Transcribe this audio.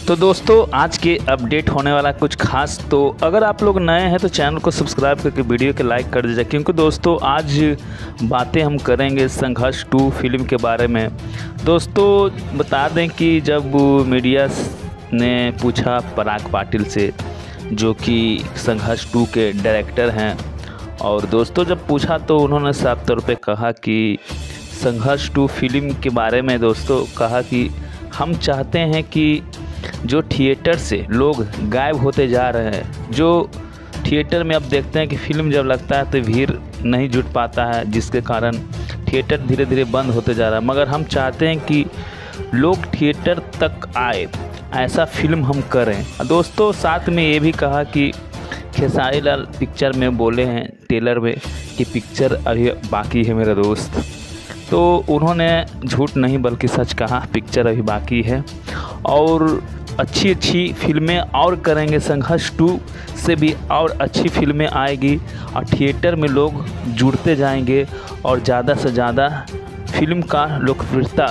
तो दोस्तों आज के अपडेट होने वाला कुछ खास। तो अगर आप लोग नए हैं तो चैनल को सब्सक्राइब करके वीडियो के लाइक कर दीजिए, क्योंकि दोस्तों आज बातें हम करेंगे संघर्ष 2 फिल्म के बारे में। दोस्तों बता दें कि जब मीडिया ने पूछा पराग पाटिल से, जो कि संघर्ष 2 के डायरेक्टर हैं, और दोस्तों जब पूछा तो उन्होंने साफ तौर पे कहा कि संघर्ष 2 फिल्म के बारे में दोस्तों कहा कि हम चाहते हैं कि जो थिएटर से लोग गायब होते जा रहे हैं, जो थिएटर में अब देखते हैं कि फिल्म जब लगता है तो भीड़ नहीं जुट पाता है, जिसके कारण थिएटर धीरे धीरे बंद होते जा रहा है, मगर हम चाहते हैं कि लोग थिएटर तक आए, ऐसा फिल्म हम करें। दोस्तों साथ में ये भी कहा कि खेसारी लाल पिक्चर में बोले हैं ट्रेलर में कि पिक्चर अभी बाकी है मेरा दोस्त, तो उन्होंने झूठ नहीं बल्कि सच कहा, पिक्चर अभी बाकी है और अच्छी फिल्में और करेंगे। संघर्ष 2 से भी और अच्छी फिल्में आएगी और थिएटर में लोग जुड़ते जाएंगे और ज़्यादा से ज़्यादा फिल्म का लोकप्रियता